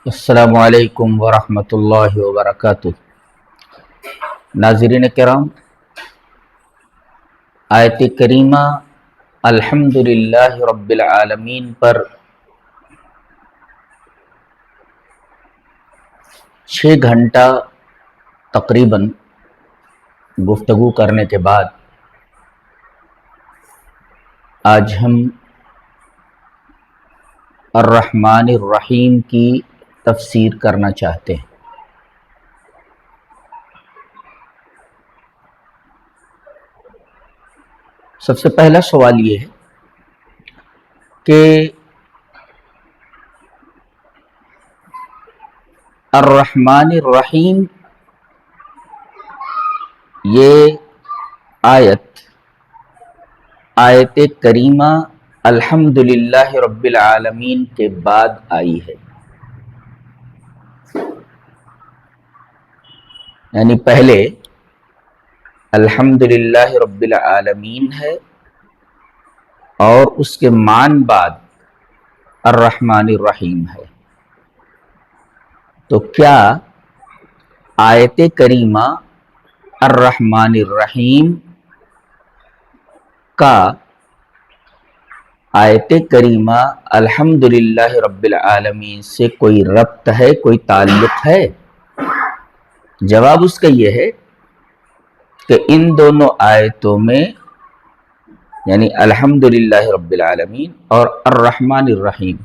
السلام علیکم ورحمۃ اللہ وبرکاتہ۔ ناظرین کرام، آیت کریمہ الحمدللہ رب العالمین پر 6 گھنٹہ تقریباً گفتگو کرنے کے بعد آج ہم الرحمن الرحیم کی تفسیر کرنا چاہتے ہیں۔ سب سے پہلا سوال یہ ہے کہ الرحمن الرحیم یہ آیت کریمہ الحمدللہ رب العالمین کے بعد آئی ہے، یعنی پہلے الحمدللہ رب العالمین ہے اور اس کے مان بعد الرحمن الرحیم ہے۔ تو کیا آیت کریمہ الرحمن الرحیم کا آیت کریمہ الحمدللہ رب العالمین سے کوئی ربط ہے، کوئی تعلق ہے؟ جواب اس کا یہ ہے کہ ان دونوں آیتوں میں، یعنی الحمدللہ رب العالمین اور الرحمن الرحیم،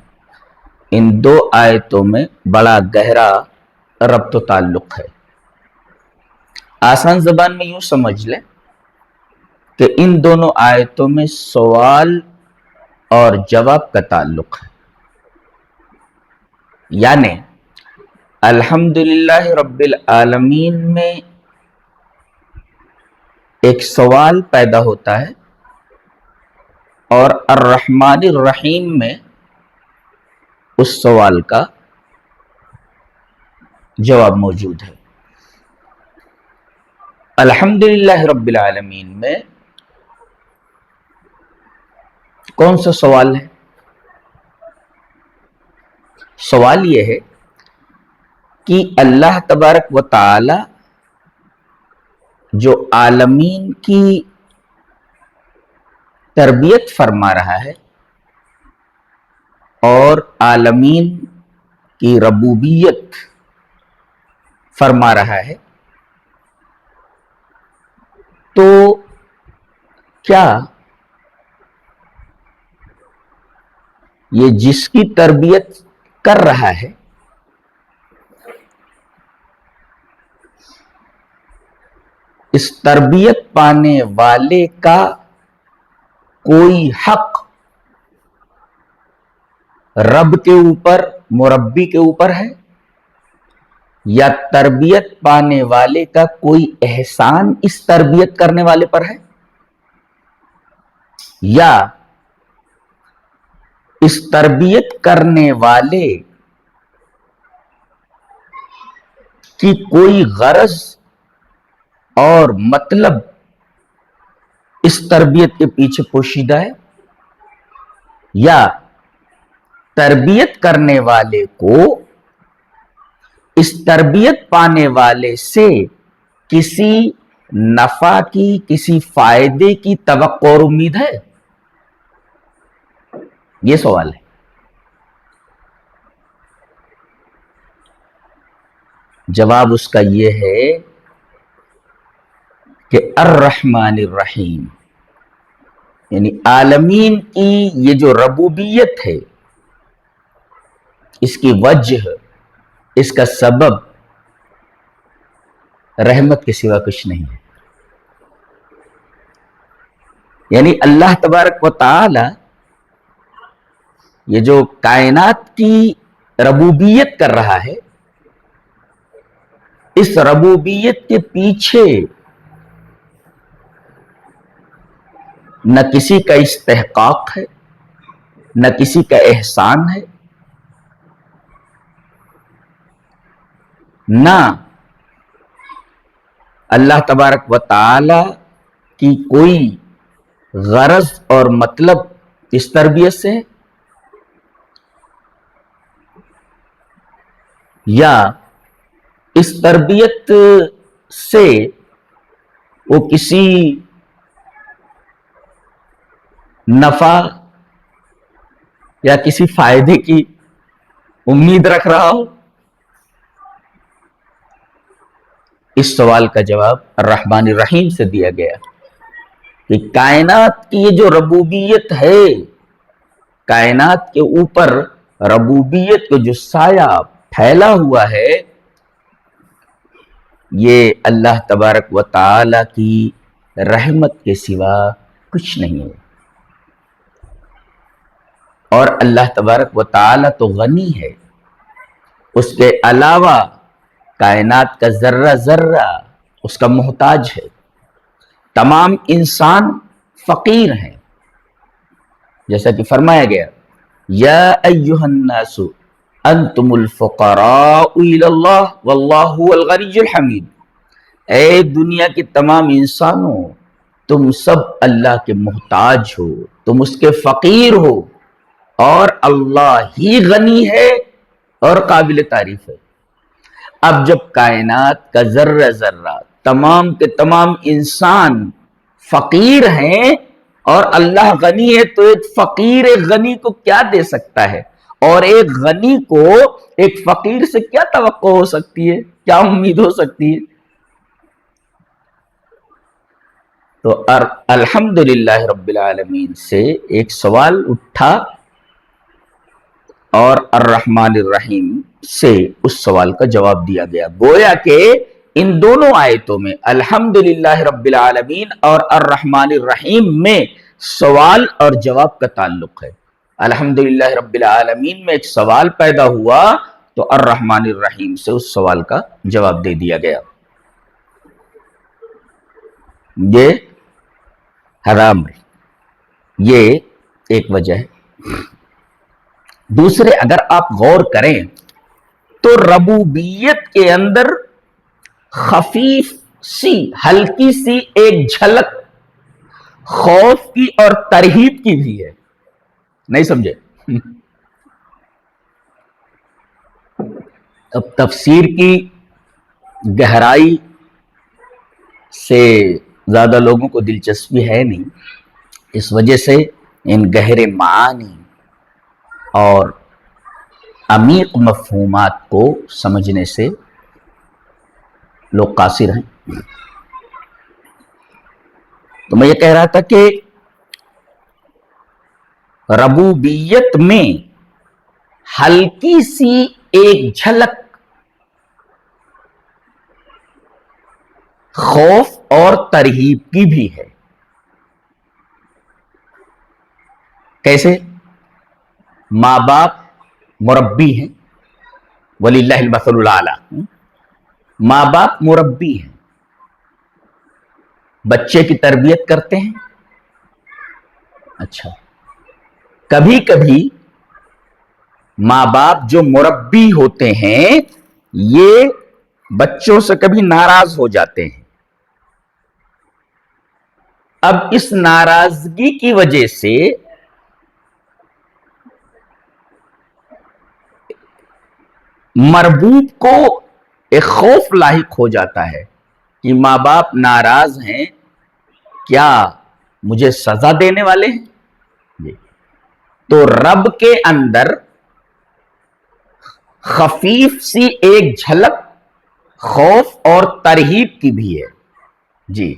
ان دو آیتوں میں بڑا گہرا ربط و تعلق ہے۔ آسان زبان میں یوں سمجھ لیں کہ ان دونوں آیتوں میں سوال اور جواب کا تعلق ہے، یعنی الحمدللہ رب العالمین میں ایک سوال پیدا ہوتا ہے اور الرحمن الرحیم میں اس سوال کا جواب موجود ہے۔ الحمدللہ رب العالمین میں کون سا سوال ہے؟ سوال یہ ہے کہ اللہ تبارک و تعالی جو عالمین کی تربیت فرما رہا ہے اور عالمین کی ربوبیت فرما رہا ہے، تو کیا یہ جس کی تربیت کر رہا ہے اس تربیت پانے والے کا کوئی حق رب کے اوپر، مربی کے اوپر ہے، یا تربیت پانے والے کا کوئی احسان اس تربیت کرنے والے پر ہے، یا اس تربیت کرنے والے کی کوئی غرض اور مطلب اس تربیت کے پیچھے پوشیدہ ہے، یا تربیت کرنے والے کو اس تربیت پانے والے سے کسی نفع کی، کسی فائدے کی توقع اور امید ہے؟ یہ سوال ہے۔ جواب اس کا یہ ہے کہ الرحمن الرحیم، یعنی عالمین کی یہ جو ربوبیت ہے، اس کی وجہ، اس کا سبب رحمت کے سوا کچھ نہیں ہے۔ یعنی اللہ تبارک و تعالی یہ جو کائنات کی ربوبیت کر رہا ہے، اس ربوبیت کے پیچھے نہ کسی کا استحقاق ہے، نہ کسی کا احسان ہے، نہ اللہ تبارک و تعالی کی کوئی غرض اور مطلب اس تربیت سے ہے۔ یا اس تربیت سے وہ کسی نفع یا کسی فائدے کی امید رکھ رہا ہو؟ اس سوال کا جواب الرحمن الرحیم سے دیا گیا کہ کائنات کی یہ جو ربوبیت ہے، کائنات کے اوپر ربوبیت کا جو سایہ پھیلا ہوا ہے، یہ اللہ تبارک و تعالی کی رحمت کے سوا کچھ نہیں ہے۔ اور اللہ تبارک و تعالی تو غنی ہے، اس کے علاوہ کائنات کا ذرہ ذرہ اس کا محتاج ہے۔ تمام انسان فقیر ہیں، جیسا کہ فرمایا گیا یا ایھا الناس انتم الفقراء الی اللہ واللہ هو الغنی الحمید۔ اے دنیا کے تمام انسانوں، تم سب اللہ کے محتاج ہو، تم اس کے فقیر ہو، اور اللہ ہی غنی ہے اور قابل تعریف ہے۔ اب جب کائنات کا ذرہ ذرہ، تمام کے تمام انسان فقیر ہیں اور اللہ غنی ہے، تو ایک فقیر ایک غنی کو کیا دے سکتا ہے؟ اور ایک غنی کو ایک فقیر سے کیا توقع ہو سکتی ہے، کیا امید ہو سکتی ہے؟ تو الحمدللہ رب العالمین سے ایک سوال اٹھا اور الرحمن الرحیم سے اس سوال کا جواب دیا گیا۔ گویا کہ ان دونوں آیتوں میں الحمدللہ رب العالمین اور الرحمن الرحیم میں سوال اور جواب کا تعلق ہے۔ الحمدللہ رب العالمین میں ایک سوال پیدا ہوا تو الرحمن الرحیم سے اس سوال کا جواب دے دیا گیا۔ یہ حرام ہے، یہ ایک وجہ ہے۔ دوسرے، اگر آپ غور کریں تو ربوبیت کے اندر خفیف سی، ہلکی سی ایک جھلک خوف کی اور ترہیب کی بھی ہے۔ نہیں سمجھے؟ اب تفسیر کی گہرائی سے زیادہ لوگوں کو دلچسپی ہے نہیں، اس وجہ سے ان گہرے معانی اور عمیق مفہومات کو سمجھنے سے لوگ قاصر ہیں۔ تو میں یہ کہہ رہا تھا کہ ربوبیت میں ہلکی سی ایک جھلک خوف اور ترہیب کی بھی ہے۔ کیسے؟ ماں باپ مربی ہیں، وَلِلَّهِ الْمَثَلُ الْأَعْلَىٰ، ماں باپ مربی ہیں، بچے کی تربیت کرتے ہیں۔ اچھا، کبھی کبھی ماں باپ جو مربی ہوتے ہیں یہ بچوں سے کبھی ناراض ہو جاتے ہیں۔ اب اس ناراضگی کی وجہ سے مربوب کو ایک خوف لاحق ہو جاتا ہے کہ ماں باپ ناراض ہیں، کیا مجھے سزا دینے والے ہیں؟ تو رب کے اندر خفیف سی ایک جھلک خوف اور ترہیب کی بھی ہے۔ جی،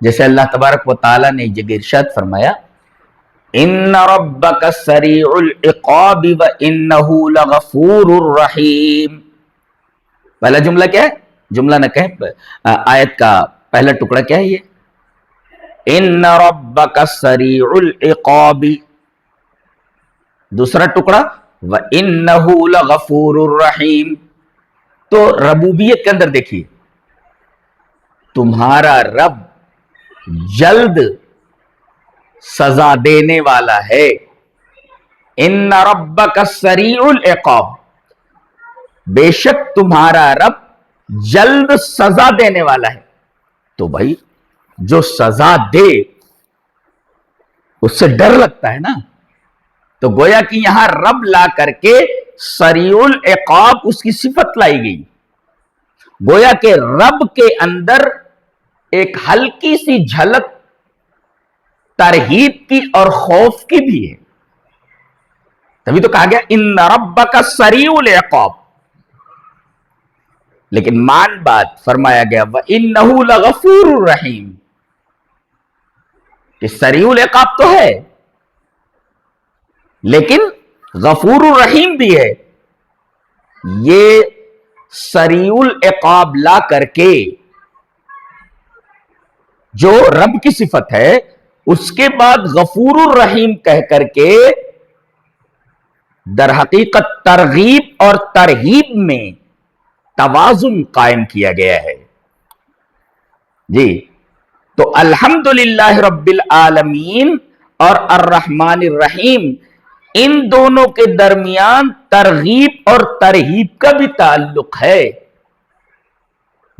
جیسے اللہ تبارک و تعالیٰ نے ایک جگہ ارشاد فرمایا ان ربک سریع العقاب وانہ لغفور الرحیم۔ پہلا جملہ کیا ہے؟ جملہ نہ کہیں، آیت کا پہلا ٹکڑا کیا ہے؟ یہ ان ربک سریع العقاب، دوسرا ٹکڑا وانہ لغفور الرحیم۔ تو ربوبیت کے اندر دیکھیے، تمہارا رب جلد سزا دینے والا ہے۔ ان ربک سریع العقاب، بے شک تمہارا رب جلد سزا دینے والا ہے۔ تو بھائی جو سزا دے اس سے ڈر لگتا ہے نا، تو گویا کہ یہاں رب لا کر کے سریع العقاب اس کی صفت لائی گئی. گویا کہ رب کے اندر ایک ہلکی سی جھلک ترہیب کی اور خوف کی بھی ہے. تبھی تو کہا گیا ان ربک سریع العقاب. لیکن مان بات فرمایا گیا وَإِنَّهُ لَغَفُورٌ رَحِيمٌ کہ سریع العقاب تو ہے لیکن غفور الرحیم بھی ہے. یہ سریع العقاب لا کر کے جو رب کی صفت ہے اس کے بعد غفور الرحیم کہہ کر کے در حقیقت ترغیب اور ترہیب میں توازن قائم کیا گیا ہے. جی تو الحمدللہ رب العالمین اور الرحمن الرحیم ان دونوں کے درمیان ترغیب اور ترہیب کا بھی تعلق ہے.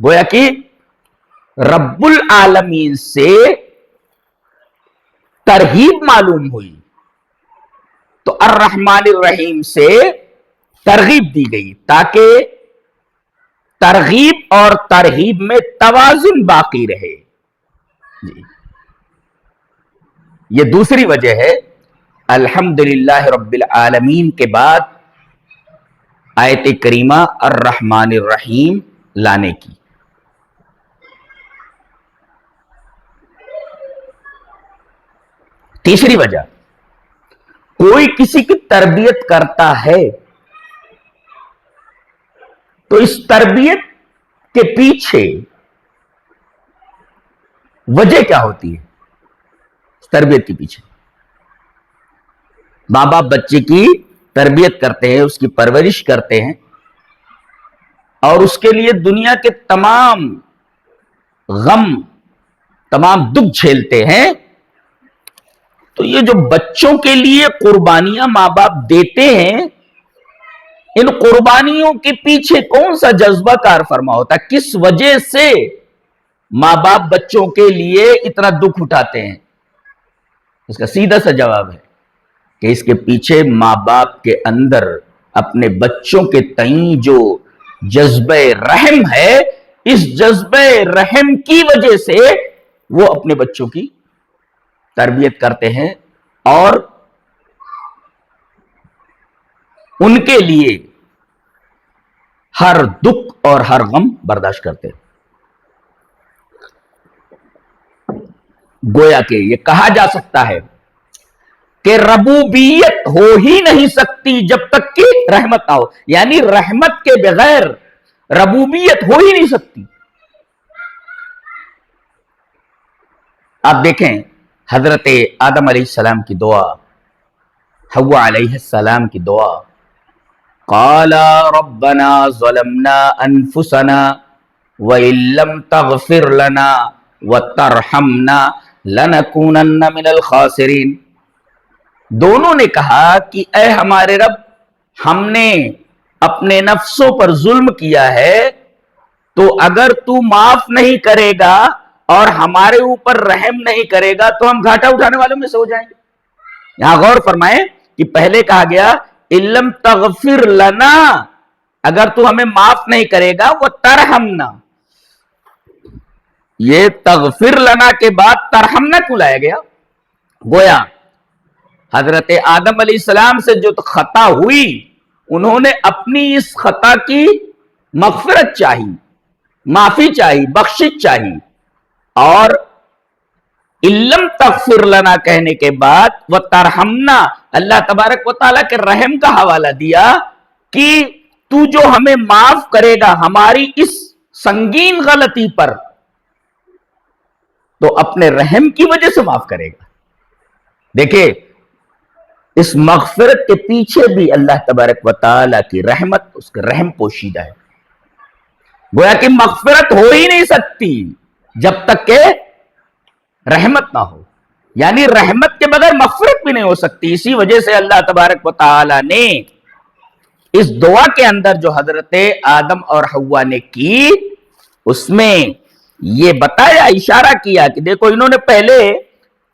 گویا کہ رب العالمین سے ترہیب معلوم ہوئی تو الرحمن الرحیم سے ترغیب دی گئی تاکہ ترغیب اور ترہیب میں توازن باقی رہے. جی یہ دوسری وجہ ہے الحمدللہ رب العالمین کے بعد آیت کریمہ الرحمن الرحیم لانے کی. تیسری وجہ کوئی کسی کی تربیت کرتا ہے تو اس تربیت کے پیچھے وجہ کیا ہوتی ہے؟ اس تربیت کے پیچھے ماں باپ بچے کی تربیت کرتے ہیں، اس کی پرورش کرتے ہیں اور اس کے لیے دنیا کے تمام غم تمام دکھ جھیلتے ہیں. تو یہ جو بچوں کے لیے قربانیاں ماں باپ دیتے ہیں ان قربانیوں کے پیچھے کون سا جذبہ کار فرما ہوتا ہے؟ کس وجہ سے ماں باپ بچوں کے لیے اتنا دکھ اٹھاتے ہیں؟ اس کا سیدھا سا جواب ہے کہ اس کے پیچھے ماں باپ کے اندر اپنے بچوں کے تئیں جو جذبہ رحم ہے اس جذبہ رحم کی وجہ سے وہ اپنے بچوں کی تربیت کرتے ہیں اور ان کے لیے ہر دکھ اور ہر غم برداشت کرتے ہیں. گویا کہ یہ کہا جا سکتا ہے کہ ربوبیت ہو ہی نہیں سکتی جب تک کہ رحمت نہ ہو، یعنی رحمت کے بغیر ربوبیت ہو ہی نہیں سکتی. آپ دیکھیں حضرت آدم علیہ السلام کی دعا، حوا علیہ السلام کی دعا، قالا ربنا ظلمنا انفسنا وَإِن لَّمْ تَغْفِرْ لَنَا وَتَرْحَمْنَا لَنَكُونَنَّ مِنَ الْخَاسِرِينَ. دونوں نے کہا کہ اے ہمارے رب، ہم نے اپنے نفسوں پر ظلم کیا ہے تو اگر تو معاف نہیں کرے گا اور ہمارے اوپر رحم نہیں کرے گا تو ہم گھاٹا اٹھانے والوں میں سے ہو جائیں گے. یہاں غور فرمائیں کہ پہلے کہا گیا اِلَّمْ تَغْفِرْ لَنَا، اگر تو ہمیں معاف نہیں کرے گا وَتَرْحَمْنَا. یہ تغفر لنا کے بعد ترحمنا کیوں لایا گیا؟ گویا حضرت آدم علیہ السلام سے جو خطا ہوئی انہوں نے اپنی اس خطا کی مغفرت چاہی، معافی چاہی، بخشش چاہی، اور اِلَّمْ تَغْفِرْ لَنَا کہنے کے بعد وَتَرْحَمْنَا اللہ تبارک و تعالیٰ کے رحم کا حوالہ دیا کہ تو جو ہمیں معاف کرے گا ہماری اس سنگین غلطی پر تو اپنے رحم کی وجہ سے معاف کرے گا. دیکھیں اس مغفرت کے پیچھے بھی اللہ تبارک و تعالیٰ کی رحمت، اس کا رحم پوشیدہ ہے. گویا کہ مغفرت ہو ہی نہیں سکتی جب تک کہ رحمت نہ ہو، یعنی رحمت کے بغیر مغفرت بھی نہیں ہو سکتی. اسی وجہ سے اللہ تبارک و تعالیٰ نے اس دعا کے اندر جو حضرت آدم اور حوا نے کی اس میں یہ بتایا، اشارہ کیا کہ دیکھو انہوں نے پہلے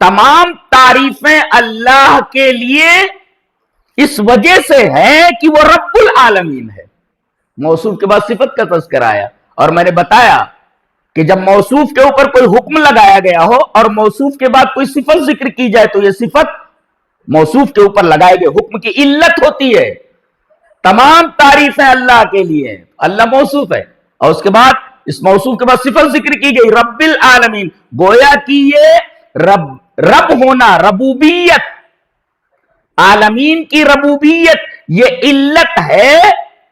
تمام تعریفیں اللہ کے لیے اس وجہ سے ہے کہ وہ رب العالمین ہے. موصوف کے بعد صفت کا تذکرہ آیا اور میں نے بتایا کہ جب موصوف کے اوپر کوئی حکم لگایا گیا ہو اور موصوف کے بعد کوئی صفت ذکر کی جائے تو یہ صفت موصوف کے اوپر لگائے گئے حکم کی علت ہوتی ہے. تمام تعریفیں اللہ کے لیے ہیں, اللہ موصوف ہے, اور اس کے بعد اس موصوف کے بعد صفت ذکر کی گئی رب العالمین. گویا کہ یہ رب ہونا, ربوبیت, عالمین کی ربوبیت, یہ علت ہے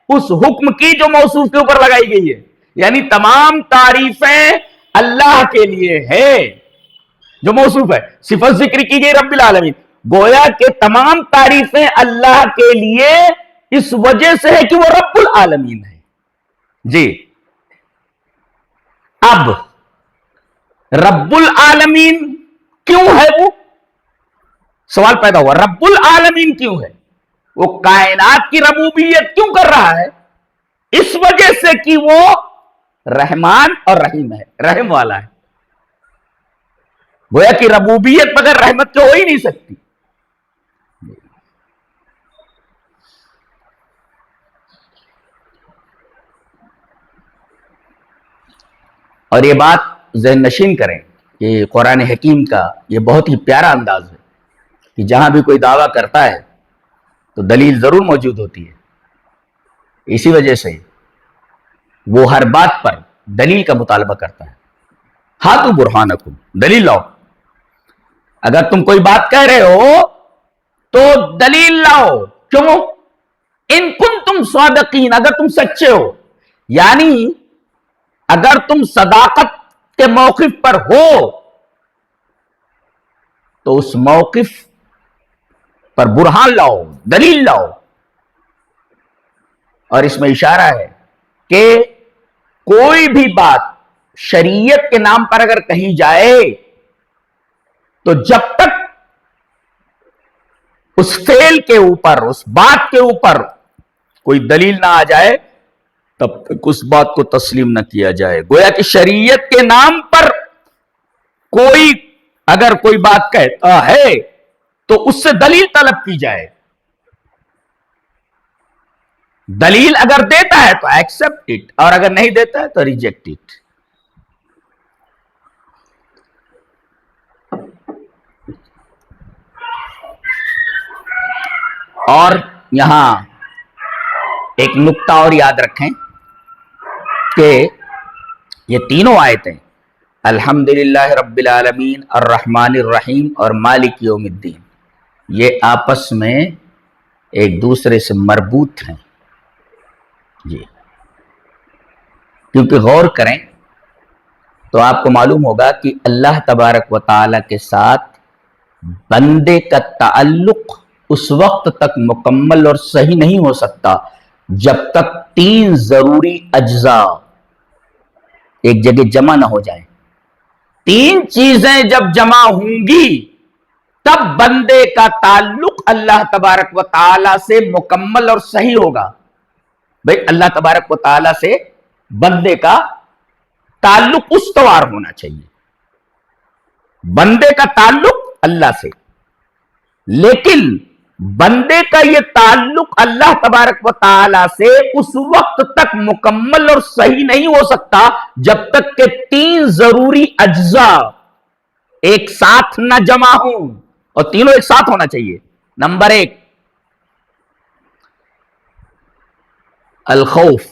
اس حکم کی جو موصوف کے اوپر لگائی گئی ہے. یعنی تمام تعریفیں اللہ کے لیے ہے جو موصوف ہے. صفت ذکر کی گئی رب العالمین, گویا کہ تمام تعریفیں اللہ کے لیے اس وجہ سے ہے کہ وہ رب العالمین ہے. جی, اب رب العالمین کیوں ہے؟ وہ سوال پیدا ہوا, رب العالمین کیوں ہے؟ وہ کائنات کی ربوبیت کیوں کر رہا ہے؟ اس وجہ سے کہ وہ رحمان اور رحیم ہے, رحم والا ہے. گویا کہ ربوبیت بغیر رحمت کے ہو ہی نہیں سکتی. اور یہ بات ذہن نشین کریں کہ قرآن حکیم کا یہ بہت ہی پیارا انداز ہے کہ جہاں بھی کوئی دعویٰ کرتا ہے تو دلیل ضرور موجود ہوتی ہے. اسی وجہ سے وہ ہر بات پر دلیل کا مطالبہ کرتا ہے. ہاتھو برہانکم, دلیل لاؤ. اگر تم کوئی بات کہہ رہے ہو تو دلیل لاؤ. کیوں؟ ان کنتم صادقین, اگر تم سچے ہو, یعنی اگر تم صداقت کے موقف پر ہو تو اس موقف پر برہان لاؤ, دلیل لاؤ. اور اس میں اشارہ ہے کہ کوئی بھی بات شریعت کے نام پر اگر کہی جائے تو جب تک اس فعل کے اوپر, اس بات کے اوپر کوئی دلیل نہ آ جائے تب تک اس بات کو تسلیم نہ کیا جائے. گویا کہ شریعت کے نام پر کوئی اگر کوئی بات کہتا ہے تو اس سے دلیل طلب کی جائے. دلیل اگر دیتا ہے تو ایکسپٹ اٹ, اور اگر نہیں دیتا ہے تو ریجیکٹ اٹ. اور یہاں ایک نقطہ اور یاد رکھیں کہ یہ تینوں آیتیں الحمدللہ رب العالمین, الرحمن الرحیم اور مالک یوم الدین, یہ آپس میں ایک دوسرے سے مربوط ہیں. جی, کیونکہ غور کریں تو آپ کو معلوم ہوگا کہ اللہ تبارک و تعالی کے ساتھ بندے کا تعلق اس وقت تک مکمل اور صحیح نہیں ہو سکتا جب تک تین ضروری اجزاء ایک جگہ جمع نہ ہو جائیں. تین چیزیں جب جمع ہوں گی تب بندے کا تعلق اللہ تبارک و تعالی سے مکمل اور صحیح ہوگا. بھئی اللہ تبارک و تعالی سے بندے کا تعلق استوار ہونا چاہیے, بندے کا تعلق اللہ سے. لیکن بندے کا یہ تعلق اللہ تبارک و تعالی سے اس وقت تک مکمل اور صحیح نہیں ہو سکتا جب تک کہ تین ضروری اجزاء ایک ساتھ نہ جمع ہوں, اور تینوں ایک ساتھ ہونا چاہیے. نمبر ایک, الخوف,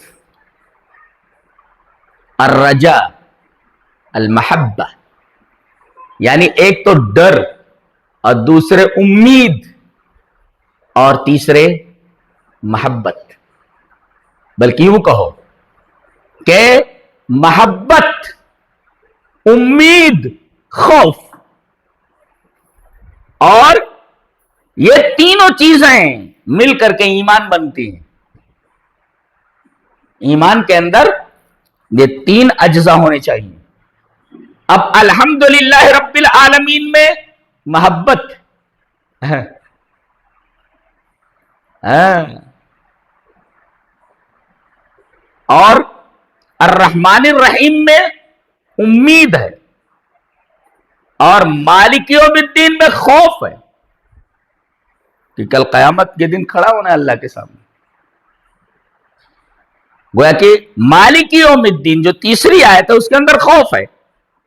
الرجاء, المحبہ. یعنی ایک تو ڈر اور دوسرے امید اور تیسرے محبت. بلکہ یوں کہو کہ محبت, امید, خوف, اور یہ تینوں چیزیں مل کر کے ایمان بنتی ہیں. ایمان کے اندر یہ تین اجزاء ہونے چاہیے. اب الحمدللہ رب العالمین میں محبت, اور الرحمن الرحیم میں امید ہے, اور مالک یوم الدین میں خوف ہے کہ کل قیامت کے دن کھڑا ہونا ہے اللہ کے سامنے. گویا کہ مالک یوم الدین جو تیسری آیت ہے اس کے اندر خوف ہے،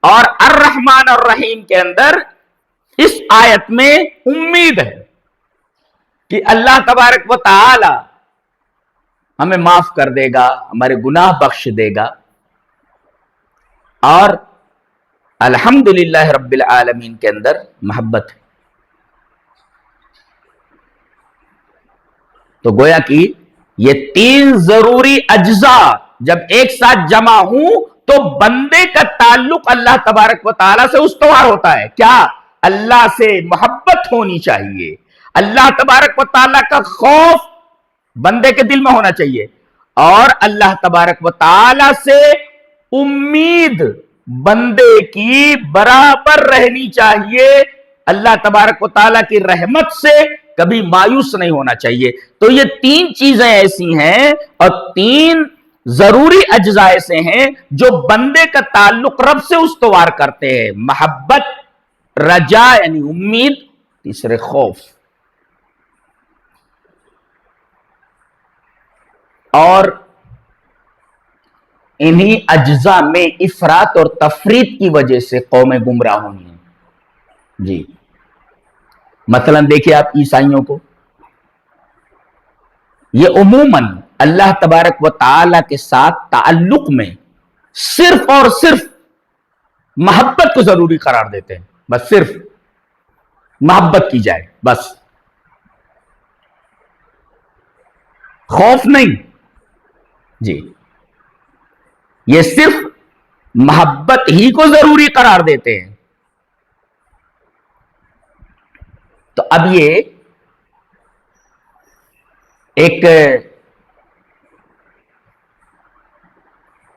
اور الرحمن الرحیم کے اندر اس آیت میں امید ہے کہ اللہ تبارک و تعالی ہمیں معاف کر دے گا، ہمارے گناہ بخش دے گا. اور الحمدللہ رب العالمین کے اندر محبت ہے. تو گویا کہ یہ تین ضروری اجزاء جب ایک ساتھ جمع ہوں تو بندے کا تعلق اللہ تبارک و تعالیٰ سے استوار ہوتا ہے. کیا؟ اللہ سے محبت ہونی چاہیے، اللہ تبارک و تعالیٰ کا خوف بندے کے دل میں ہونا چاہیے، اور اللہ تبارک و تعالیٰ سے امید بندے کی برابر رہنی چاہیے. اللہ تبارک و تعالیٰ کی رحمت سے کبھی مایوس نہیں ہونا چاہیے. تو یہ تین چیزیں ایسی ہیں اور تین ضروری اجزاء ایسے ہیں جو بندے کا تعلق رب سے استوار کرتے ہیں: محبت، رجا یعنی امید، تیسرے خوف. اور انہی اجزاء میں افراط اور تفریط کی وجہ سے قومیں گمراہ ہوئی ہیں. جی مثلا دیکھیں آپ عیسائیوں کو، یہ عموماً اللہ تبارک و تعالی کے ساتھ تعلق میں صرف اور صرف محبت کو ضروری قرار دیتے ہیں. بس صرف محبت کی جائے، بس خوف نہیں. جی یہ صرف محبت ہی کو ضروری قرار دیتے ہیں. تو اب یہ ایک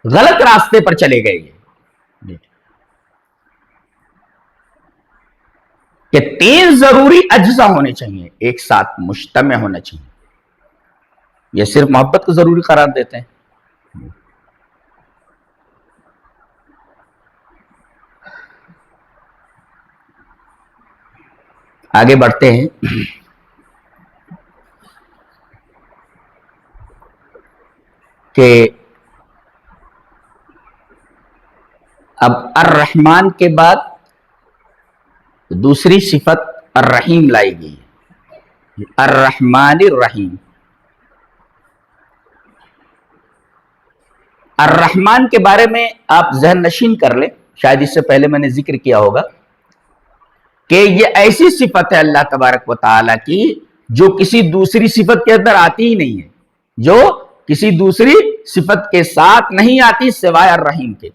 غلط راستے پر چلے گئے کہ تین ضروری اجزاء ہونے چاہیے، ایک ساتھ مجتمع ہونا چاہیے. یہ صرف محبت کو ضروری قرار دیتے ہیں. آگے بڑھتے ہیں. کہ اب الرحمن کے بعد دوسری صفت الرحیم لائی گئی، الرحمن الرحیم. الرحمن کے بارے میں آپ ذہن نشین کر لیں، شاید اس سے پہلے میں نے ذکر کیا ہوگا کہ یہ ایسی صفت ہے اللہ تبارک و تعالیٰ کی جو کسی دوسری صفت کے اندر آتی ہی نہیں ہے، جو کسی دوسری صفت کے ساتھ نہیں آتی سوائے الرحیم کے.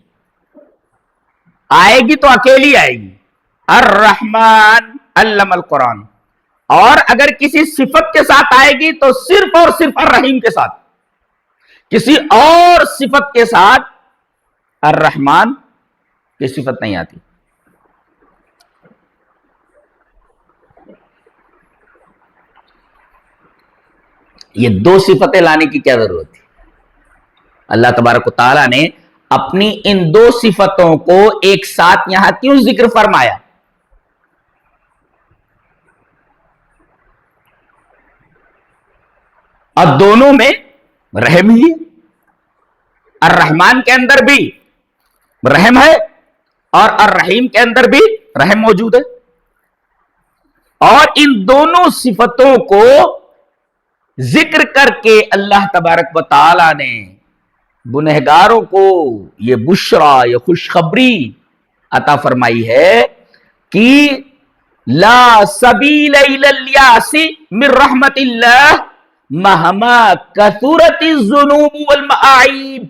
آئے گی تو اکیلی آئے گی، الرحمن علم القرآن. اور اگر کسی صفت کے ساتھ آئے گی تو صرف اور صرف الرحیم کے ساتھ، کسی اور صفت کے ساتھ الرحمن کی صفت نہیں آتی. یہ دو صفتیں لانے کی کیا ضرورت تھی؟ اللہ تبارک و تعالیٰ نے اپنی ان دو صفتوں کو ایک ساتھ یہاں کیوں ذکر فرمایا؟ اور دونوں میں رحم ہی ہے. الرحمن کے اندر بھی رحم ہے اور الرحیم کے اندر بھی رحم موجود ہے. اور ان دونوں صفتوں کو ذکر کر کے اللہ تبارک و تعالی نے گنہگاروں کو یہ بشرا، یہ خوشخبری عطا فرمائی ہے کہ لا سبیل الی الیاس من رحمت اللہ مہما کثرت الذنوب والمعائب،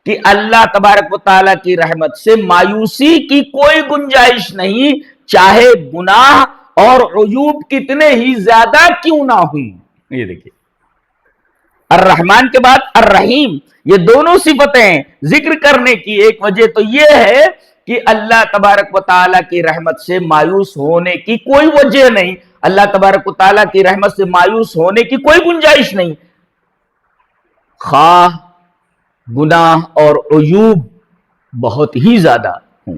کہ اللہ تبارک و تعالیٰ کی رحمت سے مایوسی کی کوئی گنجائش نہیں، چاہے گناہ اور عیوب کتنے ہی زیادہ کیوں نہ ہوں. یہ دیکھیں الرحمن کے بعد الرحیم، یہ دونوں صفتیں ذکر کرنے کی ایک وجہ تو یہ ہے کہ اللہ تبارک و تعالیٰ کی رحمت سے مایوس ہونے کی کوئی وجہ نہیں، اللہ تبارک و تعالیٰ کی رحمت سے مایوس ہونے کی کوئی گنجائش نہیں، خواہ گناہ اور عیوب بہت ہی زیادہ ہوں.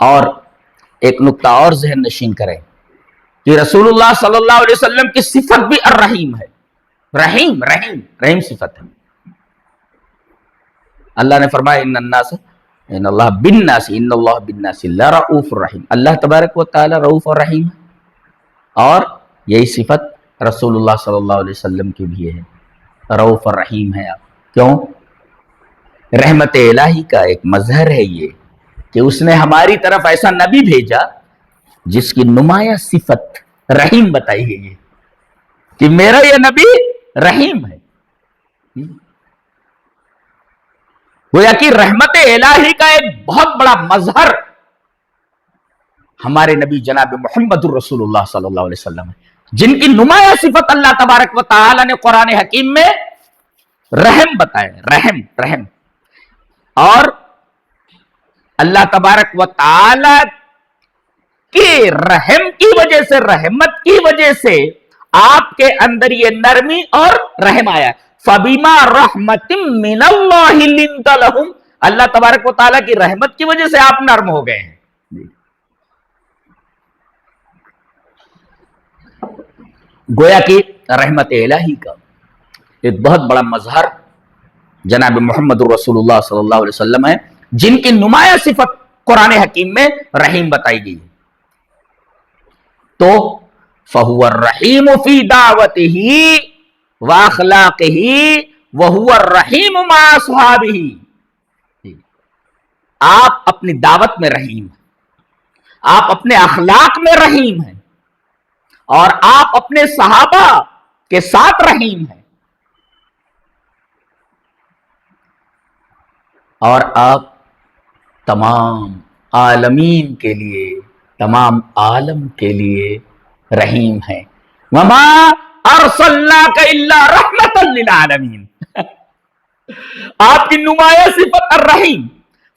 اور ایک نقطہ اور ذہن نشین کریں کہ رسول اللہ صلی اللہ علیہ وسلم کی صفت بھی الرحیم ہے. رحیم رحیم رحیم صفت ہے. اللہ نے فرمایا ان اللہ بالناس لرؤوف الرحیم. اللہ تبارک و تعالی رؤوف اور رحیم ہے، اور یہی صفت رسول اللہ صلی اللہ علیہ وسلم کی بھی ہے، رؤوف الرحیم ہے. آپ کیوں؟ رحمت الہی کا ایک مظہر ہے یہ کہ اس نے ہماری طرف ایسا نبی بھیجا جس کی نمایاں صفت رحیم بتائی گئی ہے کہ میرا یہ نبی رحیم ہے. گویا کہ رحمت الہی کا ایک بہت بڑا مظہر ہمارے نبی جناب محمد الرسول اللہ صلی اللہ علیہ وسلم ہے، جن کی نمایاں صفت اللہ تبارک و تعالی نے قرآن حکیم میں رحم بتائے. رحم رحم. اور اللہ تبارک و تعالی کے رحم کی وجہ سے، رحمت کی وجہ سے آپ کے اندر یہ نرمی اور رحم آیا. فَبِمَا رَحْمَةٍ مِّنَ اللَّهِ لِنْتَ لَهُمْ. اللہ تبارک و تعالیٰ کی رحمت کی وجہ سے آپ نرم ہو گئے ہیں. گویا کہ رحمت الہی کا ایک بہت بڑا مظہر جناب محمد الرسول اللہ صلی اللہ علیہ وسلم ہے، جن کی نمایاں صفت قرآن حکیم میں رحیم بتائی گئی. تو فَهُوَ الرَّحِيمُ فِي دَعْوَتِهِ وَأَخْلَاقِهِ وَهُوَ الرَّحِيمُ مَعَ أَصْحَابِهِ. آپ اپنی دعوت میں رحیم ہیں، آپ اپنے اخلاق میں رحیم ہیں، اور آپ اپنے صحابہ کے ساتھ رحیم ہیں، اور آپ تمام عالمین کے لیے، تمام عالم کے لیے رحیم ہیں. وما ارسلناک الا رحمتا للعالمین. آپ کی نمایاں صفت الرحیم.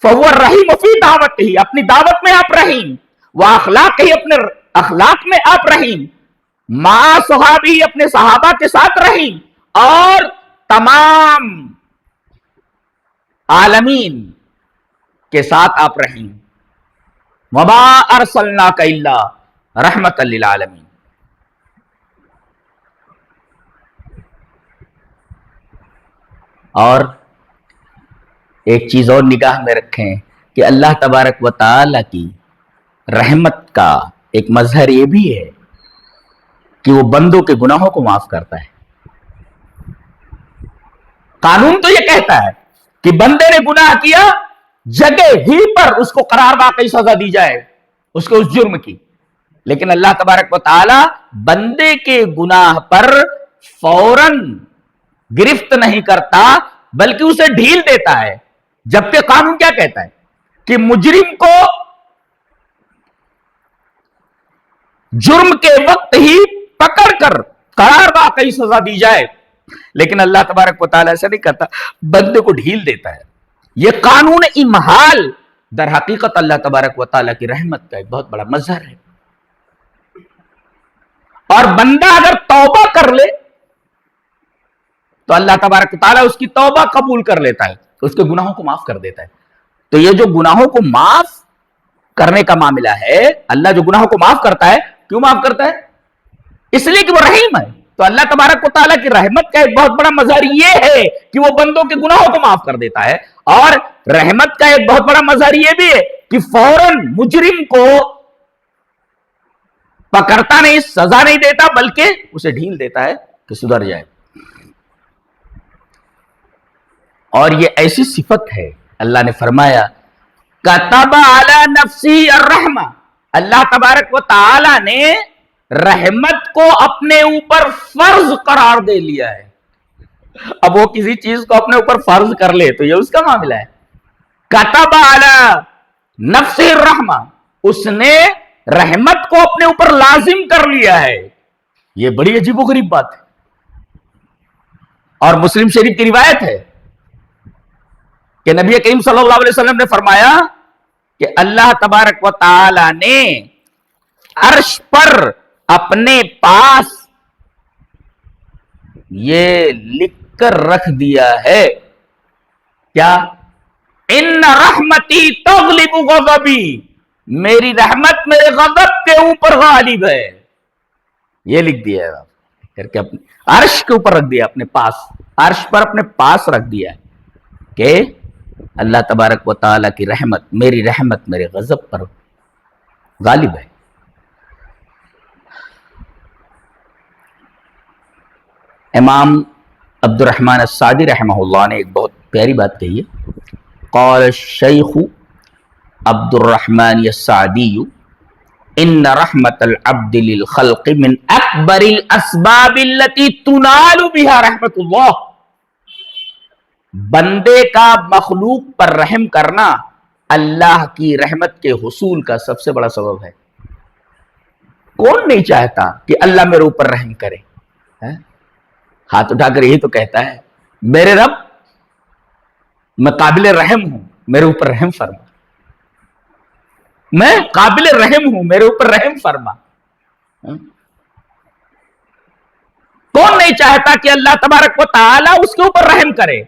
فهو الرحیم فی دعوتہ، اپنی دعوت میں آپ رحیم، واخلاقہ، اپنے اخلاق میں آپ رحیم، مع صحابہ، اپنے صحابہ کے ساتھ رحیم، اور تمام عالمین کے ساتھ آپ رحیم. وما ارسلناک الا رحمتا للعالمین. اور ایک چیز اور نگاہ میں رکھیں کہ اللہ تبارک و تعالی کی رحمت کا ایک مظہر یہ بھی ہے کہ وہ بندوں کے گناہوں کو معاف کرتا ہے. قانون تو یہ کہتا ہے کہ بندے نے گناہ کیا، جگہ ہی پر اس کو قرار واقعی سزا دی جائے اس کے اس جرم کی. لیکن اللہ تبارک و تعالی بندے کے گناہ پر فوراً گرفت نہیں کرتا، بلکہ اسے ڈھیل دیتا ہے. جبکہ قانون کیا کہتا ہے کہ مجرم کو جرم کے وقت ہی پکڑ کر قرار واقعی سزا دی جائے، لیکن اللہ تبارک و تعالیٰ ایسا نہیں کرتا، بندے کو ڈھیل دیتا ہے. یہ قانون امہال در حقیقت اللہ تبارک و تعالیٰ کی رحمت کا ایک بہت بڑا مظہر ہے. اور بندہ اگر توبہ کر لے تو اللہ تبارک و تعالیٰ اس کی توبہ قبول کر لیتا ہے، اس کے گناہوں کو معاف کر دیتا ہے. تو یہ جو گناہوں کو معاف کرنے کا معاملہ ہے، اللہ جو گناہوں کو معاف کرتا ہے، کیوں معاف کرتا ہے؟ اس لیے کہ وہ رحیم ہے. تو اللہ تبارک و تعالیٰ کی رحمت کا ایک بہت بڑا مظہر یہ ہے کہ وہ بندوں کے گناہوں کو معاف کر دیتا ہے. اور رحمت کا ایک بہت بڑا مظہر یہ بھی ہے کہ فوراً مجرم کو پکڑتا نہیں، سزا نہیں دیتا، بلکہ اسے ڈھیل دیتا ہے کہ سدھر جائے. اور یہ ایسی صفت ہے، اللہ نے فرمایا کتب علی نفسی الرحمہ، اللہ تبارک و تعالی نے رحمت کو اپنے اوپر فرض قرار دے لیا ہے. اب وہ کسی چیز کو اپنے اوپر فرض کر لے تو یہ اس کا معاملہ ہے. کتب علی نفسی الرحمہ، اس نے رحمت کو اپنے اوپر لازم کر لیا ہے. یہ بڑی عجیب و غریب بات ہے. اور مسلم شریف کی روایت ہے کہ نبی کریم صلی اللہ علیہ وسلم نے فرمایا کہ اللہ تبارک و تعالی نے عرش پر اپنے پاس یہ لکھ کر رکھ دیا ہے، کیا؟ ان رحمتی تغلب غضبی، میری رحمت میرے غضب کے اوپر غالب ہے. یہ لکھ دیا ہے کر کے اپنے عرش کے اوپر رکھ دیا, اپنے پاس, عرش پر اپنے پاس رکھ دیا کہ اللہ تبارک و تعالیٰ کی رحمت میرے غضب پر غالب ہے. امام عبد الرحمن السعدی رحمہ اللہ نے ایک بہت پیاری بات کہی ہے. قال الشیخ عبد الرحمن السعدی ان رحمت العبد للخلق من اکبر الاسباب التي تنال بها رحمت اللہ. بندے کا مخلوق پر رحم کرنا اللہ کی رحمت کے حصول کا سب سے بڑا سبب ہے. کون نہیں چاہتا کہ اللہ میرے اوپر رحم کرے؟ ہاتھ اٹھا کر یہی تو کہتا ہے میرے رب میں قابل رحم ہوں, میرے اوپر رحم فرما. میں قابل رحم ہوں, میرے اوپر رحم فرما. کون نہیں چاہتا کہ اللہ تبارک و تعالی اس کے اوپر رحم کرے؟